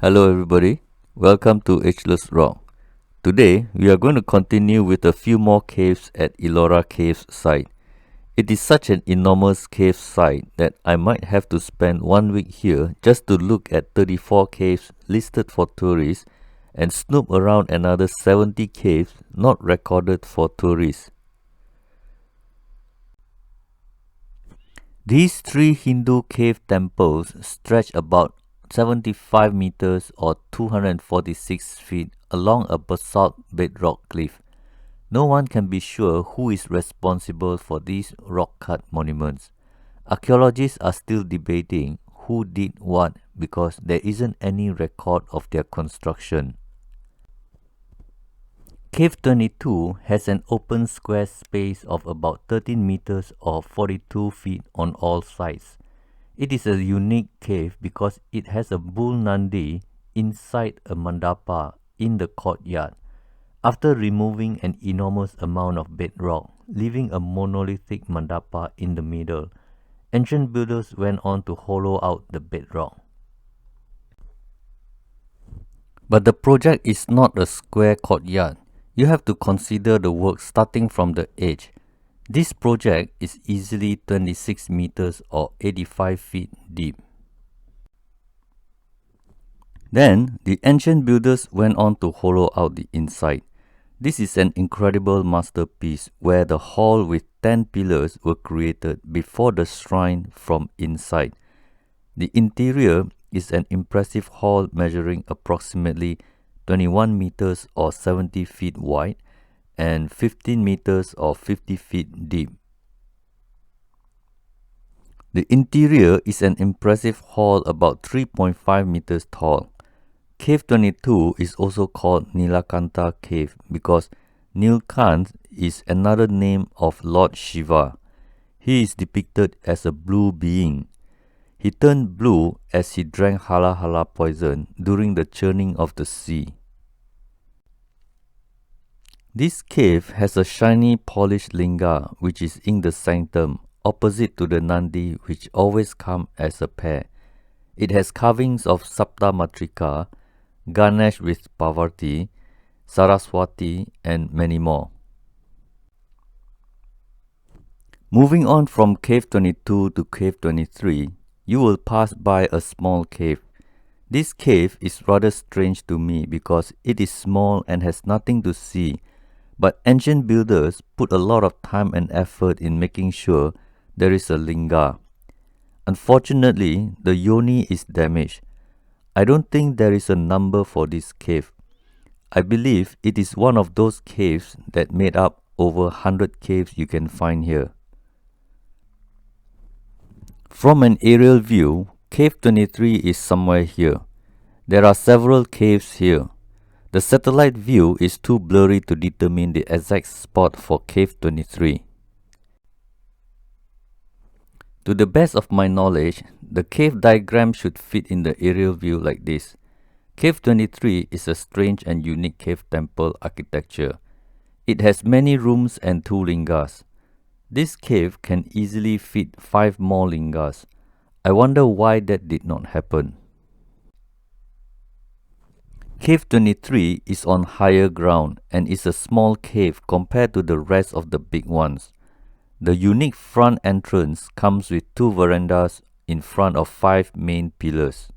Hello everybody, welcome to Ageless Rock. Today we are going to continue with a few more caves at Ellora Caves site. It is such an enormous cave site that I might have to spend 1 week here just to look at 34 caves listed for tourists and snoop around another 70 caves not recorded for tourists. These three Hindu cave temples stretch about 75 meters or 246 feet along a basalt bedrock cliff. No one can be sure who is responsible for these rock-cut monuments. Archaeologists are still debating who did what because there isn't any record of their construction. Cave 22 has an open square space of about 13 meters or 42 feet on all sides. It is a unique cave because it has a bull Nandi inside a mandapa in the courtyard. After removing an enormous amount of bedrock, leaving a monolithic mandapa in the middle, ancient builders went on to hollow out the bedrock. But the project is not a square courtyard. You have to consider the work starting from the edge. This project is easily 26 meters or 85 feet deep. Then, the ancient builders went on to hollow out the inside. This is an incredible masterpiece where the hall with 10 pillars were created before the shrine from inside. The interior is an impressive hall measuring approximately 21 meters or 70 feet wide and 15 meters or 50 feet deep. The interior is an impressive hall about 3.5 meters tall. Cave 22 is also called Nilakanta Cave because Nilkant is another name of Lord Shiva. He is depicted as a blue being. He turned blue as he drank hala hala poison during the churning of the sea. This cave has a shiny polished linga which is in the sanctum, opposite to the Nandi which always come as a pair. It has carvings of Sapta Matrika, Ganesh with Parvati, Saraswati and many more. Moving on from Cave 22 to Cave 23, you will pass by a small cave. This cave is rather strange to me because it is small and has nothing to see. But ancient builders put a lot of time and effort in making sure there is a linga. Unfortunately, the yoni is damaged. I don't think there is a number for this cave. I believe it is one of those caves that made up over 100 caves you can find here. From an aerial view, Cave 23 is somewhere here. There are several caves here. The satellite view is too blurry to determine the exact spot for Cave 23. To the best of my knowledge, the cave diagram should fit in the aerial view like this. Cave 23 is a strange and unique cave temple architecture. It has many rooms and 2 lingas. This cave can easily fit 5 more lingas. I wonder why that did not happen. Cave 23 is on higher ground and is a small cave compared to the rest of the big ones. The unique front entrance comes with 2 verandas in front of 5 main pillars.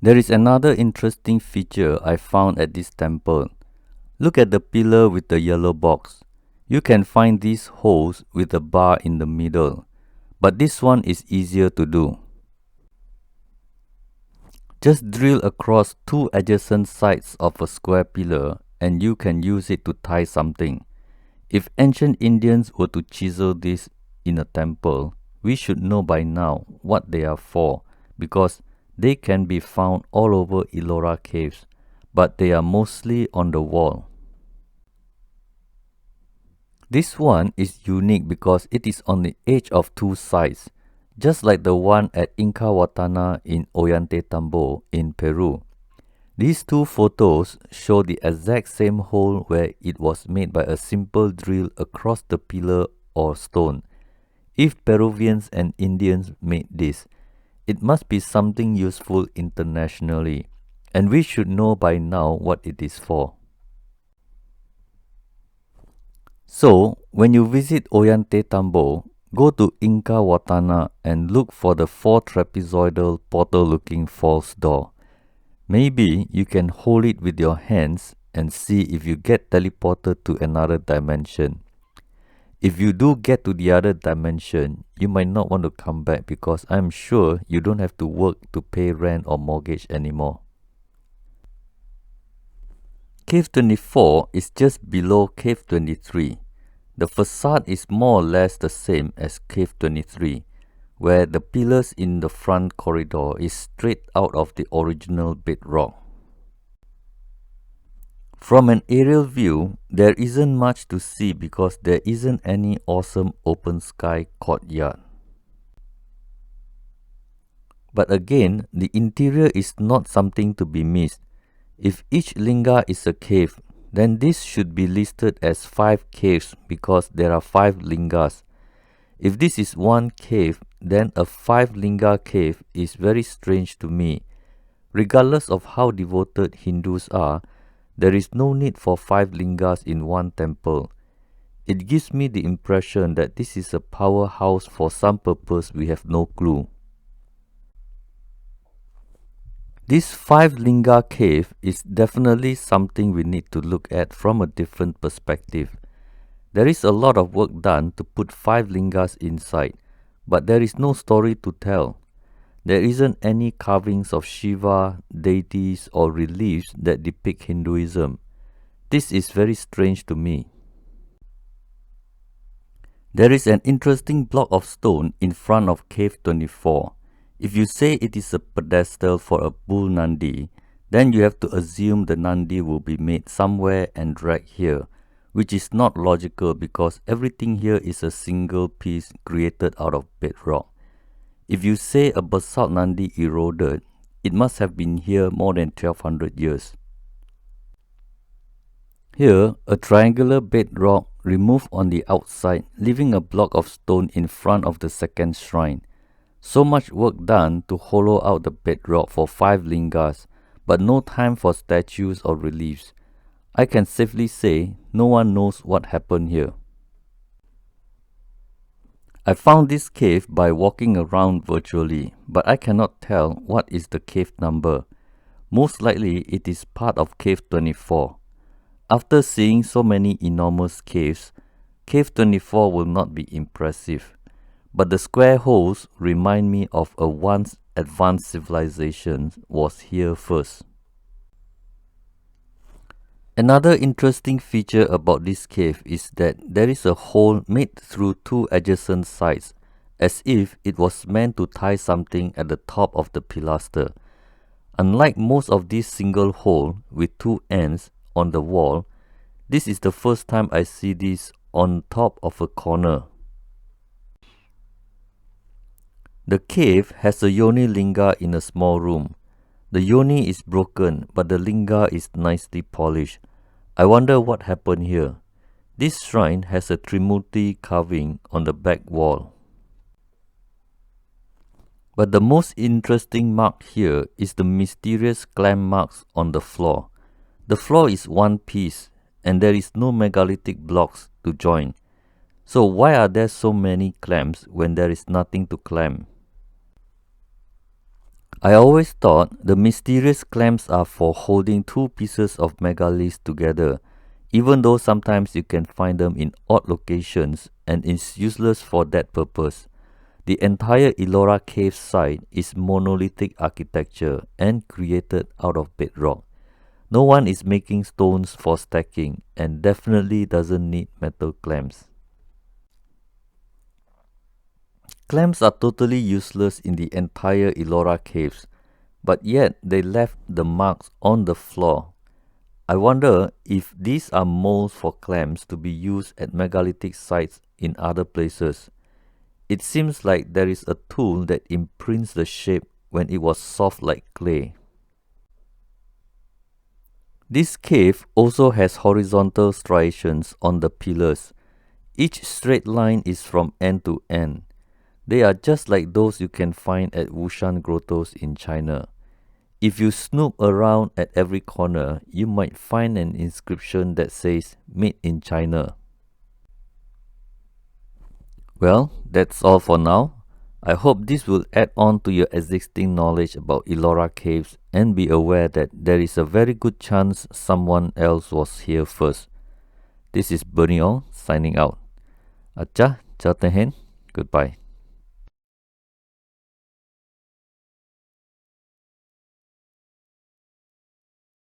There is another interesting feature I found at this temple. Look at the pillar with the yellow box. You can find these holes with a bar in the middle, but this one is easier to do. Just drill across 2 adjacent sides of a square pillar and you can use it to tie something. If ancient Indians were to chisel this in a temple, we should know by now what they are for because they can be found all over Ellora caves, but they are mostly on the wall. This one is unique because it is on the edge of 2 sides, just like the one at Incahuatana in Ollantaytambo in Peru. These 2 photos show the exact same hole where it was made by a simple drill across the pillar or stone. If Peruvians and Indians made this, It must be something useful internationally, and we should know by now what it is for. So, when you visit Ollantaytambo, go to Inca Watana and look for the 4 trapezoidal portal-looking false door. Maybe you can hold it with your hands and see if you get teleported to another dimension. If you do get to the other dimension, you might not want to come back because I'm sure you don't have to work to pay rent or mortgage anymore. Cave 24 is just below Cave 23. The facade is more or less the same as Cave 23, where the pillars in the front corridor is straight out of the original bedrock. From an aerial view, there isn't much to see because there isn't any awesome open sky courtyard. But again, the interior is not something to be missed. If each linga is a cave, then this should be listed as 5 caves because there are 5 lingas. If this is one cave, then a 5 linga cave is very strange to me. Regardless of how devoted Hindus are, there is no need for 5 lingas in one temple. It gives me the impression that this is a powerhouse for some purpose we have no clue. This 5 linga cave is definitely something we need to look at from a different perspective. There is a lot of work done to put 5 lingas inside, but there is no story to tell. There isn't any carvings of Shiva, deities or reliefs that depict Hinduism. This is very strange to me. There is an interesting block of stone in front of Cave 24. If you say it is a pedestal for a bull Nandi, then you have to assume the Nandi will be made somewhere and dragged here, which is not logical because everything here is a single piece created out of bedrock. If you say a basalt Nandi eroded, it must have been here more than 1200 years. Here, a triangular bedrock removed on the outside, leaving a block of stone in front of the second shrine. So much work done to hollow out the bedrock for 5 lingas, but no time for statues or reliefs. I can safely say no one knows what happened here. I found this cave by walking around virtually, but I cannot tell what is the cave number. Most likely it is part of Cave 24. After seeing so many enormous caves, Cave 24 will not be impressive. But the square holes remind me of a once advanced civilization was here first. Another interesting feature about this cave is that there is a hole made through 2 adjacent sides, as if it was meant to tie something at the top of the pilaster. Unlike most of these single holes with 2 ends on the wall, this is the first time I see this on top of a corner. The cave has a yoni linga in a small room. The yoni is broken, but the linga is nicely polished. I wonder what happened here. This shrine has a Trimurti carving on the back wall. But the most interesting mark here is the mysterious clamp marks on the floor. The floor is one piece, and there is no megalithic blocks to join. So why are there so many clamps when there is nothing to clamp? I always thought the mysterious clamps are for holding 2 pieces of megalith together, even though sometimes you can find them in odd locations and it's useless for that purpose. The entire Ellora cave site is monolithic architecture and created out of bedrock. No one is making stones for stacking and definitely doesn't need metal clamps. Clamps are totally useless in the entire Ellora caves, but yet they left the marks on the floor. I wonder if these are molds for clamps to be used at megalithic sites in other places. It seems like there is a tool that imprints the shape when it was soft like clay. This cave also has horizontal striations on the pillars. Each straight line is from end to end. They are just like those you can find at Wushan grottos in China. If you snoop around at every corner, you might find an inscription that says "Made in China." Well, that's all for now. I hope this will add on to your existing knowledge about Ellora caves and be aware that there is a very good chance someone else was here first. This is Bernie Ong signing out. Acha, chao tehen, goodbye.